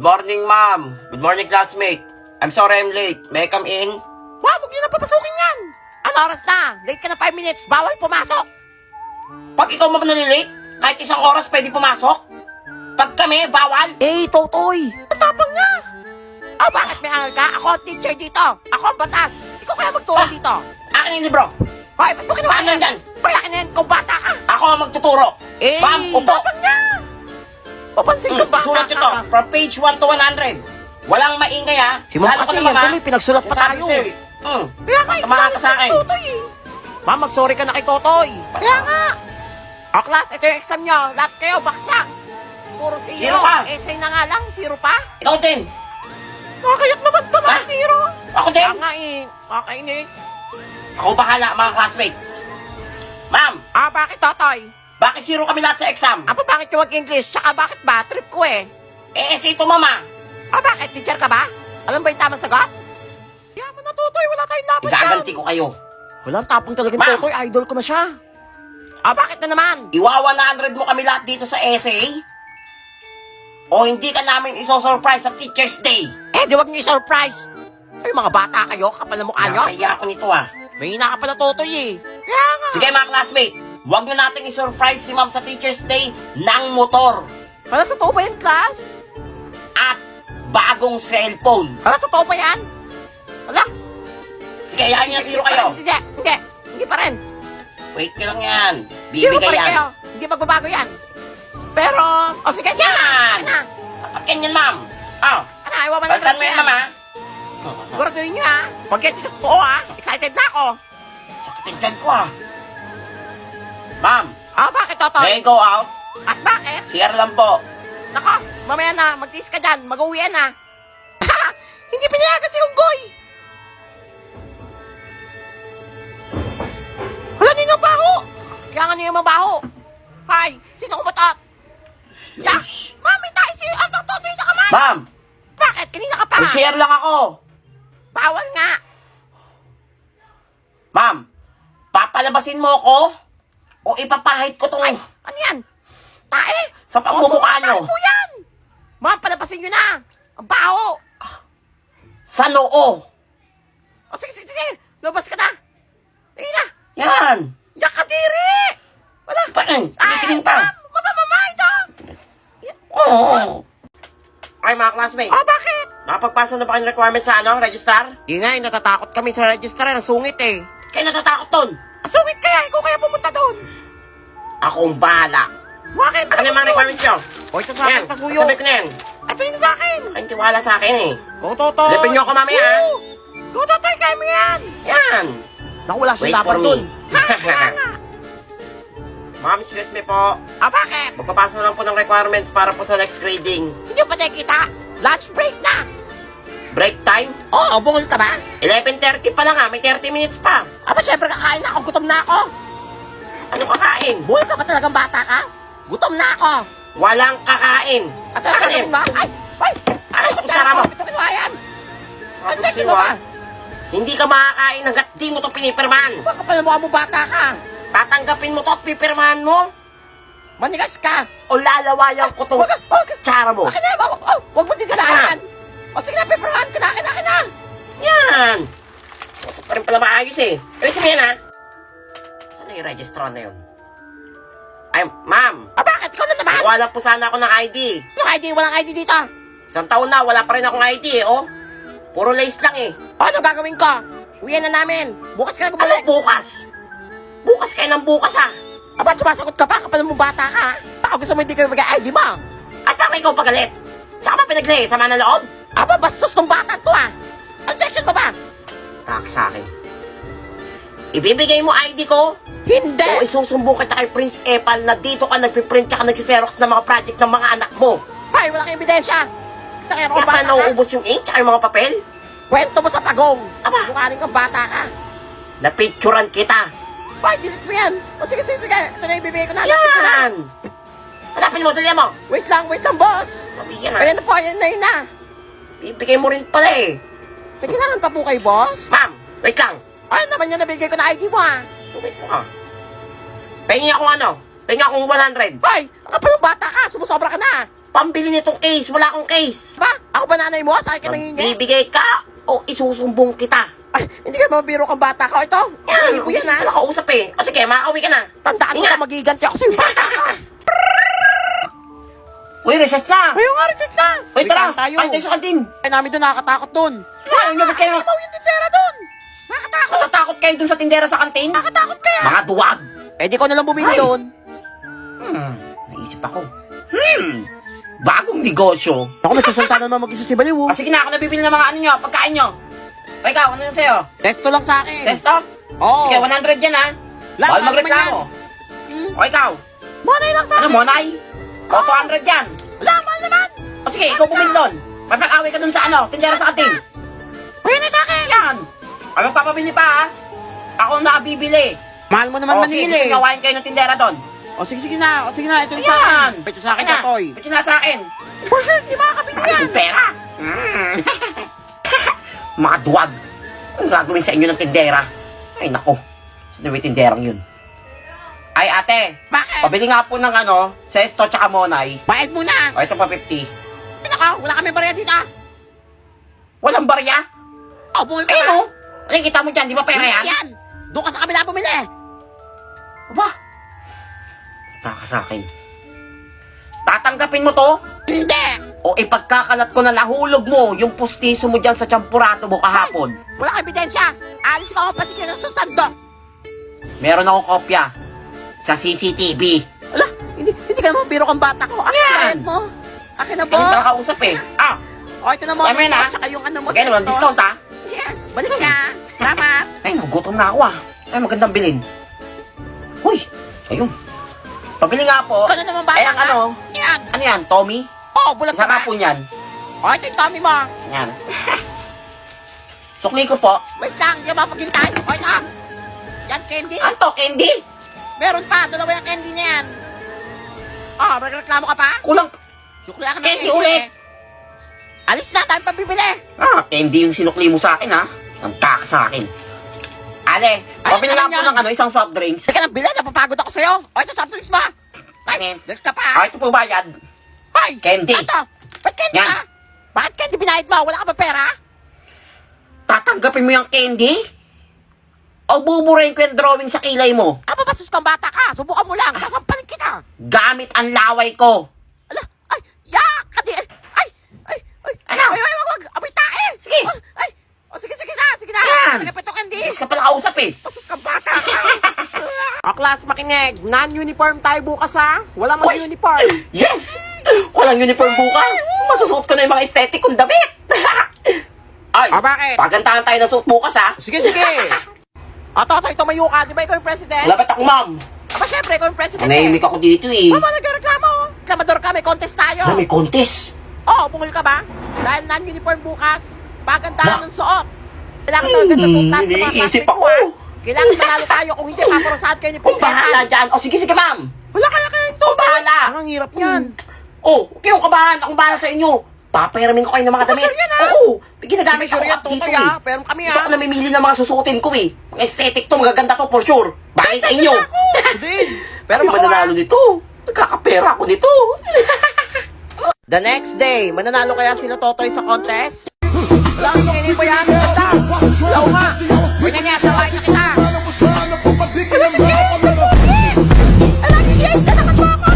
Good morning, ma'am. Good morning, classmate. I'm sorry I'm late. May I come in? Wow, huwag niyo na papasukin yan! Ano oras na? Late ka na 5 minutes, bawal pumasok! Pag ikaw manalilate, kahit isang oras pwede pumasok. Pag kami, bawal. Eh, Totoy! Ang tapang niya! Ah, bakit may angal ka? Ako ang teacher dito! Ako ang batas! Ikaw kaya magturo dito! Akin yung libro. Hoy, ba't mo kinuha Paano yan? yan? Hoy, akin na yan, kung bata ka! Ako ang magtuturo. Eh, Ma'am, upo. tapang niya! Papansin ko bata Sulat nyo to. ka! From page 1 to 100. Walang maingay, ha? Si Ma'am Lalo kasi ka na, yan, mama. tuloy, pinagsulat pa Sabi tayo! sa'yo, Kaya nga, Tamahan ka sa akin. si Totoy eh! Ma'am, mag-sorry ka na kay Totoy! Kaya nga! O, class, ito yung exam nyo. Lahat kayo, baksak! Puro zero. Zero ka. Essay na nga lang, zero pa. Ikaw din. Nakakayat naman to, Ha? mga zero. Ako din. Kaya nga eh, kakainis. Ako bahala, mga classmate. Ma'am, Ah, bakit, Totoy? bakit zero kami lahat sa exam? Apa, bakit yung mag-English? Tsaka bakit ba? Trip ko eh. Eh, ito, mama. Ah, bakit? Teacher ka ba? Alam ba yung tamang sagot? Yaman na, Totoy. Wala tayong laban Igaganti ko kayo. Walang tapong talaga Ma'am. Totoy. Idol ko na siya. Ah, bakit na naman? Iwa 100 mo kami lahat dito sa essay? O hindi ka namin iso-surprise sa Teacher's Day? Eh, di wag niyo i-surprise. Ay, mga bata kayo. Kapal na mukha nyo. Nakaya ako nito, ah. May hina ka pala, Totoy eh. Kaya nga. Sige, mga classmate. Huwag na natin i-surprise si ma'am sa Teacher's Day ng motor Wala, totoo ba yan, class? at bagong cellphone. Wala, totoo ba yan? Wala. Sige, ayahin niya zero kayo. Hindi, hindi. Hindi pa rin. Wait ka lang yan. Zero pa Bibigay rin yan. kayo. Hindi magbabago yan. Pero, o sige, Yan! Ano? Akin yan, ma'am. Oh, Ano, ayaw ba palitan mo yan, ma'am, ha? Siguraduhin nyo ha. Pag yan totoo ha. Excited na ako. Sakitin dyan ko, ah. Ma'am, Ah, bakit, Totoy? may I go out? At bakit? CR lang po. Nako, mamaya na. Mag-tiis ka dyan. Mag-uwi na. Hindi pinayagan si Unggoy. Hala, ninyo baho. Kaya nga ninyo mabaho. Hay, sino kumatot? Ya, mami, tayo si Totoy sa kamay. Ma'am, Bakit? Kanina ka pa. may CR lang ako. Bawal nga. Ma'am, papalabasin mo ako o ipapahid ko tong Ano yan? Tae? sa pamumukha nyo Tae po yan. Ma'am, palabasin nyo na. Ang baho. sa noo. O, sige, sige, sige. Lumabas ka na. Sige na. Yan. Yakadiri. Wala. Titingin pa. Mama, ito. Oo. Ay, mga classmates. Oh, bakit? Nakapagpasa na ba kayong requirements sa register? Di nga, natatakot kami sa registrar. Ang sungit eh. Kaya natatakot ton. Ang sungit kaya. Ikaw kaya pumunta doon. Akong bahala. Bakit? Ano yung mga requirements nyo? O, ito sa akin, pasuyo. sabi ko na yan. Ito yun sa akin. Ang tiwala sa akin eh. Go, Totoy. Lepin nyo ako mamaya, ha? Go, Totoy. Kaya mo yan. Yan. Naku, wala Wait siyang for laban me. doon. Kaya nga. Ma'am, excuse me po. Ah, bakit? Magpapasa na lang po ng requirements para po sa next grading. Hindi pa tayo kita. Lunch break na. Break time? Oo, bungol ka ba? 11:30 pa lang, ha? May 30 minutes pa. Aba, syempre kakain na ako. Gutom na ako. Ano kakain? Buhay ka ba talagang bata ka? Gutom na ako. Walang kakain. At ano Kakain. ba? Ay! Ay! Ay, kutsara mo. Ito kinuha yan. Sabi Ano ko sa'yo, ba? ha? Hindi ka makakain hanggat di mo to pinipirmahan. Baka pala mukha mo bata ka. Tatanggapin mo to at pipirmahan mo Manigas ka. o lalawayan ko tong Wag. tsara mo. Akin na. Wag mo din kailangan. O sige na, peperahan ka na. Akin na. Yan. Kasi pa rin pala maayos eh. Ibig sabihin, ha? Saan na yung registrar na yun? Ay, ma'am. Ah, bakit? Ikaw na naman. Wala po sana ako ng ID. Yung ID, walang ID dito. Isang taon na, wala pa rin akong ID eh, oh. Puro lace lang eh. O, ano gagawin ko? Uwian na namin. Bukas ka na Ano bumalik. bukas? Bukas kayo ng bukas, ha? Aba, sumasagot ka pa. Kapal mo bata ka. Baka gusto mo hindi kayo mag-ID mo. At bakit ikaw pagalit? Saan ka pa pinaglay? Sama na loob? Aba, bastos tong bata to ah. Ang section mo ba? Taka sa akin. Ibibigay mo ID ko? Hindi. O isusumbong kita kay Prince Epal na dito ka nagpiprint tsaka nagsiserox ng mga project ng mga anak mo. Ay, wala kang ebidensya. Sa kaya Kaya kung pa bata ka. nauubos yung ink tsaka yung mga papel? Kwento mo sa pagong. Aba. Mukhaling kang bata ka. Napicturan kita. Ay, delete mo yan. O sige. Ito na ibibigay ko na. Lapit ko na. Yan! Hanapin mo, dali mo. Wait lang, boss. Sabihin ha. Ayan na po, ayan na yun na. Ibigay mo rin pala eh. May kailangan pa po kay boss? Ma'am, wait lang. Ay, naman yun, nabigay ko na ID mo ah. Sumit mo ka. Pahingi akong Pahingi akong 100. Ay, ang kapal ng bata ka. Sumusobra ka na. pambili nitong case. Wala akong case. Ba? Ako ba nanay mo? Sa akin ka nangingi? Bibigay ka o isusumbong kita. Ay, hindi ka mabiro kang bata ka. Ito, Yan, mo yan wala ha. kausap eh. O sige, makauwi ka na. Tandaan mo Ingat. na magiganti ako sa'yo. Uy, recess na. Ayaw nga, resist na. Uy, tara. Tayo. Kain tayo sa kantin. Ay, namin doon nakakatakot doon. Ayaw nyo, ba't kayo? Ayaw yung tindera doon. Nakakatakot. Natatakot kayo dun sa tindera sa kantin? Nakakatakot kaya. Mga duwag. Eh, di ko na lang bumili Ay. doon. Naisip ako. Bagong negosyo. Ako nagsasalta na naman mag-isa si Baliw. Ah, sige na, ako nabibili ng mga ano nyo, pagkain nyo. O ikaw, ano yun sa'yo? Testo lang sa akin. Desktop? Oo. Sige, 100 yan ha. Lang, Bawal ano magreklamo. O ikaw? Monay lang sa Ano, akin. Monay? O, 200 yan. Wala, mahal naman. O sige, ikaw bumili doon. Papag-away ka dun sa ano, tindera sa kantin. Ayun na sa akin. Yan. Ay, magpapabili pa ha. Ako ang nakabibili. Mahal mo naman O sige, manili. gusto gawain kayo ng tindera doon. O sige, sige na. O sige na, ito yung sa Ayan. akin. Ito sa akin, Ayan na. Toy. Ito na sa akin. For sure, di makakabili Ay, yan. yung pera. Mga duwag. Ano gagawin sa inyo ng tindera? Ay, nako. Sino may tinderang yun? Ay, ate. Bakit? Pabili nga po ng ano, Sesto tsaka Monay. Bayad mo na. O, ito pa 50. Nako, wala kami barya dito. Walang barya? O, bumili ka Ayun na. o. Ano yung kita mo dyan? Di ba pera yan? Yan. Doon ka sa kabila bumili. Aba. Taka sa akin. Tatanggapin mo to? Hindi. O ipagkakalat ko na nahulog mo yung pustiso mo dyan sa champurato mo kahapon? Wala kang ebidensya. Alis ka ako pati ka sa sandok. Meron akong kopya sa CCTV. Ala, hindi ka naman biro kang bata ko. Akin Yan. na bayad mo. Akin na Hindi pa ba? nakausap eh. Ah, O, ito na mo. Tama yun, ah. Tsaka yung ano mo. magkano naman? Sesto. Discount ha? Yan. Balik ka. Salamat. Ay, nagugutom na ako ah. Ay, magandang bilhin. Uy, ayun. Pabili nga po. Ikaw na naman bata Ay, ang ka. ano? Yan. Ano yan, Tommy? O, bulat Isa ka ba? nga po niyan. O, ito yung tummy mo. Yan. Sukli ko po. Wait lang, di ba pagkintay? O, ito. Yan, candy. Ano to, candy? Meron pa, dalawa yung candy na yan. O, magreklamo ka pa? Kulang. Suklihan ka ng Candy ulit. Alis na, tayo pabibili. Ah, candy yung sinukli mo sa akin ha. Ang kaka sa akin. Ale, Ay, pabili nga ano po yan? ng ano, isang soft drinks. Sige lang, bilhin, napapagod ako sa'yo. O, ito, soft drinks mo. Ay, Anin? dito ka pa. Ah, ito po bayad. Ay, Candy. Ito, ba't candy Yan. ka? Bakit candy binayad mo? Wala ka ba pera? Tatanggapin mo yung candy? O buburahin ko yung drawing sa kilay mo? Aba, basus kang bata ka. Subukan mo lang. Sasampalin kita. Gamit ang laway ko. Ala, ay, yak! Adi, ay, ay, ay. Ano? Ay, ay, wag. Abay, tae. Sige. Ay, o, sige, sige na, sige na. Yan. Sige, pito candy. Yes ka pala kausap eh. Basus kang bata ka. O, class, makinig. Non-uniform tayo bukas, ha? Wala mang Uy. uniform. Yes! Walang uniform bukas. Masusuot ko na yung mga aesthetic kong damit. Ay, Bakit? pagantahan tayo ng suot bukas ha. Sige, sige. O, Totoy, tumayo ka. Di ba ikaw yung president? Lapit ako ma'am. Aba, syempre, ikaw yung president. Nanahimik ako dito eh. Mama, nagreklamo. Reklamador ka, may contest tayo. Na may contest. Oo, bungol ka ba? Dahil non-uniform bukas, pagandahan Ba? ng suot. Kailangan na ganda suot lahat ng mga iniisip classmate mo, ako. ha? Kailangan manalo tayo kung hindi paparosahan kayo ni Kung bahala Presidente. dyan. O sige, sige ma'am. Wala kaya kayo ito. Kung bahala. Ang hirap yan. Oh, huwag kayong kabahan. Akong bahala sa inyo. Papayaramin ko kayo ng mga damit. sure yan, ha? Oo. May ginagamit Sige, sure ako yan, dito Totoy, eh. ha? Pero kami, Dito ha? ako namimili ng mga susuotin ko eh. Mga aesthetic to, magaganda to for sure. Bagay sa inyo. Din. Pero Pero makuha. mananalo dito. Nagkakapera ako dito. The next day, mananalo kaya sila Totoy sa contest? Wala akong singinin mo yan. Ganda. Wala nga. Wala niya, sabay na kita. Wala sige. Alam niyo yan, dyan naman po ako.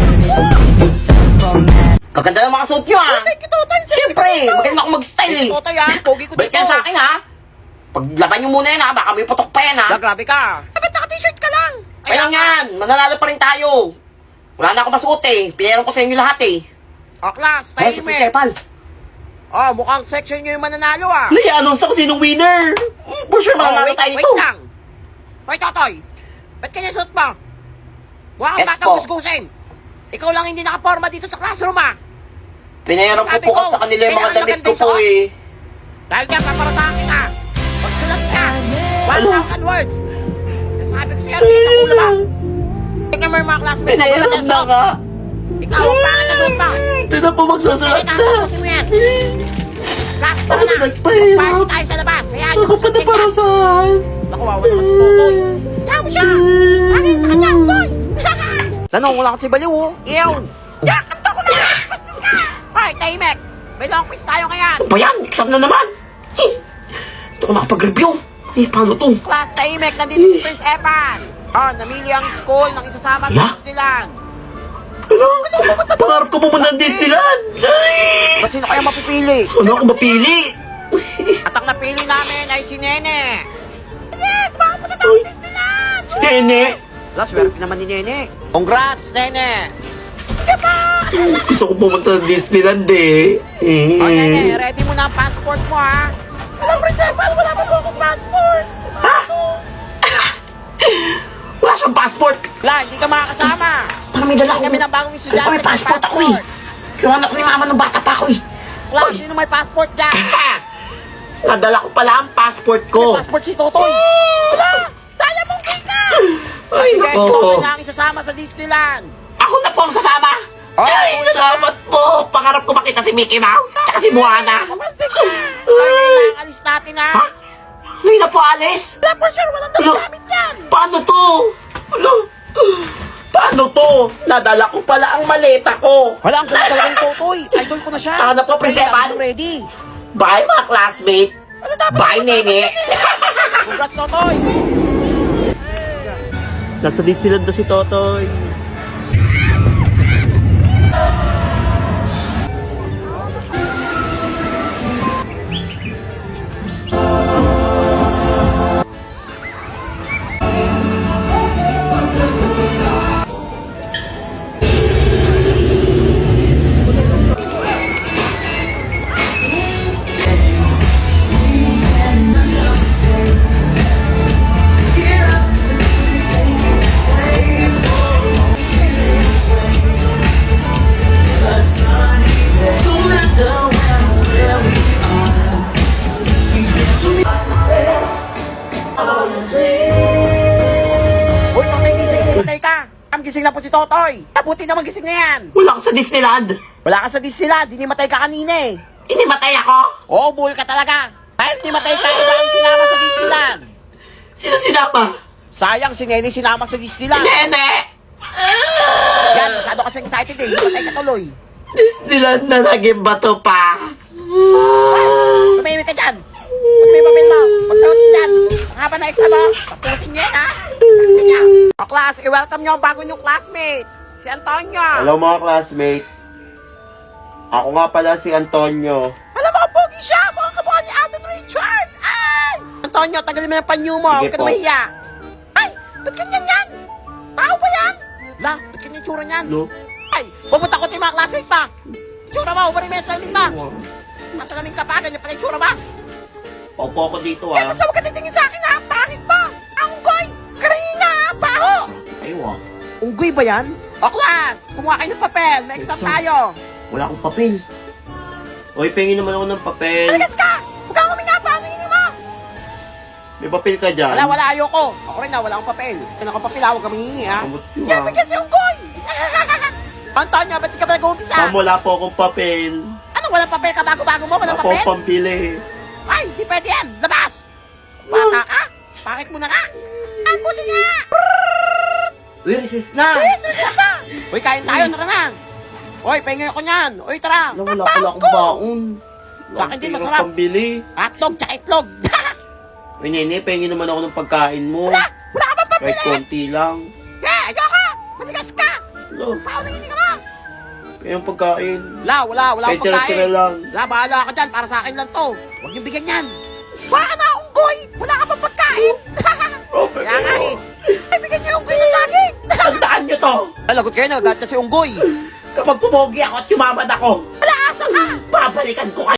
Kaganda ng mga suot nyo ah. Thank you, Totoy. Siyempre, magaling ako mag-style eh. Totoy, ha? Pogi ko Balik dito. ka sa akin ha. Paglaban nyo muna yan ha, baka may putok pa yan ha. Grabe ka. Dapat naka-t-shirt ka lang. Kaya yan, mananalo pa rin tayo. Wala na akong masuot eh. Pinayaran ko sa inyo lahat eh. O, class, Dahil sa tahimik. Stepal. Oh, mukhang section nyo yung mananalo, ah. Nai-announce ako sinong winner. For sure, mananalo tayo nito. Wait lang. Hoy, Totoy. Ba't kanya suot mo? Mukha kang Yes batang po. gusgusin. Ikaw lang hindi nakaporma dito sa classroom, ah. Pinayaran ko Sabi po ko, sa kanila yung mga kailangan damit ko magandang po suot. eh. Dahil dyan, paparasahan kita. Magsulat ka. Ano? 1,000 words. Sabi ko sa'yo, tingin sa ulo mo. Tingnan mo yung mga classmates mo. Pinayaran magandang na suot. nga. Ikaw, ang pangit na suot mo. Ito na po magsusulat Sige, na. tapusin mo yan. Class, tara Ako na. na nagpahirap. Party tayo sa labas. Hayaan niyo Ako pa na para saan? Naku, wawa naman si Totoy. Kaya mo siya. Hangin sa kanya, boy. Tanong, wala ka si Baliw, oh. Iyaw. Yak, ang tako na. Bastos ka. Hoy, tahimik! May long quiz tayo ngayon! Ano ba yan? Exam na naman! Ito ko nakapag-review. Paano to? Class, tahimik! Nandito si Prince Evan! Oh, namili ang school ng isasama sa Yeah? Disneyland! Pangarap ko pumunta ng Disneyland! Ay! Ba't sino kaya mapipili? Saan ako mapili? At ang napili namin ay si Nene! Yes! Makapunta tayo sa Disneyland! Si Nene! Wala, swerte naman ni Nene! Congrats, Nene! Gusto ko pumunta ng Disneyland eh. Oh, Nene, ready mo na ang passport mo, ha? Alam, Prince Evan, wala pa po akong passport! Ha? Wala siyang passport! Wala, hindi ka makakasama! Parang may dala ko. Kami ng bagong estudyante. May passport ako eh. Kinuha ko ni mama nung bata pa ako eh. Class, sino may passport dyan? Nadala ko pala ang passport ko. May passport si Totoy! Wala! Dala mong ka! Ay, Sige, nako. Totoy na ang isasama sa Disneyland! Ako na po ang sasama. Ay, salamat po. Pangarap ko makita si Mickey Mouse. Tsaka si Moana. Kapansin ka! Ay, ngayon lang, alis natin, ha? Ha? Ngayon na po, Alice. Wala, for sure, walang nagagamit yan! Paano to? Ano? Paano to? Nadala ko pala ang maleta ko. Wala, ang ganda talaga ni Totoy! Idol ko na siya! Tara na po, Prince Evan. I'm ready! Bye, mga classmate. Ano dapat? Bye, Nene. Congrats, Totoy! Nasa Disneyland na si Totoy. Uy, Totoy, gising! Patay ka! Ang gising na po si Totoy! Taputi naman gising na yan! Wala ka sa Disneyland. Wala ka sa Disneyland, hindi matay ka kanina eh! Inimatay ako. Oo, buhay ka talaga! Dahil hindi matay ka, iba ang sinama sa Disneyland! Sino sinama? Sayang, si Nene sinama sa Disneyland! Nene! Yan, masyado kasi excited eh, hindi matay ka tuloy! Disneyland na naging bato pa. Tumimik ka dyan! Pag may papel mo, magsagot dyan! Ang haba na exam mo, tapusin niyo yan ha! Tapusin niyo! O class, i-welcome niyo ang bago niyong classmate! Si Antonio! Hello mga classmate. Ako nga pala si Antonio. Alam mo, pogi siya! Mukhang kamukha ni Alden Richard! Ay! Antonio, tagalin mo yung panyo mo, Sige huwag ka na po. mahiya! Ay! Ba't ganyan yan? Tao ba yan? La, ba't ganyan yung tsura niyan? No? Ay! Pumunta ko tayo mga classmate pa! Tsura mo, ubari mo yung saling ba? Nasa namin ka pa, ganyan pala yung tsura ba? Opo ako dito Eh, basta huwag ka titingin sa akin ha! Pangit pa! Ang goy! Karina ha! Baho! Aywa. Unggoy ba yan? O class! Kumuha kayo ng papel! May exam Exam. tayo! Wala akong papel. Oy, pengin naman ako ng papel. Aligas ka! Huwag kang huminga pa! Ang hingin mo! May papel ka dyan? Wala, ayoko! Ako rin na, wala akong papel. Kaya akong papel ha, huwag kang hihingi ha! Kamot yun, Yan, ah. may kasi unggoy! Antonio, ba't di ka ba nag-uumpisa? Ma'am, wala po akong papel. Ano, walang papel ka? Bago-bago mo, walang Wala po papel? akong pambili. Ay, di pwede yan! Labas! Bata ka? Bakit mo na nga? Ay, puti nga! Uy, resist na. Yes, yes na! Uy, kain tayo, tara na! Uy, pahingay ako niyan! Uy, tara! Wala pala akong baon. Sa akin din, Wala akong masarap. pambili. Hotdog, tsaka itlog! Uy, nene, pengin naman ako ng pagkain mo. Wala! Wala ka bang Kahit pambili? konti lang. Eh, ayoko! Matigas ka! Wala, Pao, nanginig ka ba? kayong pagkain. Wala Kahit akong tira pagkain. lang. Wala, bahala ka dyan, para sa akin lang to. Huwag niyong bigyan yan. Baka na akong goy! Wala ka bang pagkain? Okay, Kaya nga eh. Ay, bigyan niyo yung goy na sa akin! Tandaan nyo to. Ay, lagot kayo na, gatas si Unggoy. Kapag pumogi ako at yumaman ako, Wala, asa ka! babalikan ko kayo.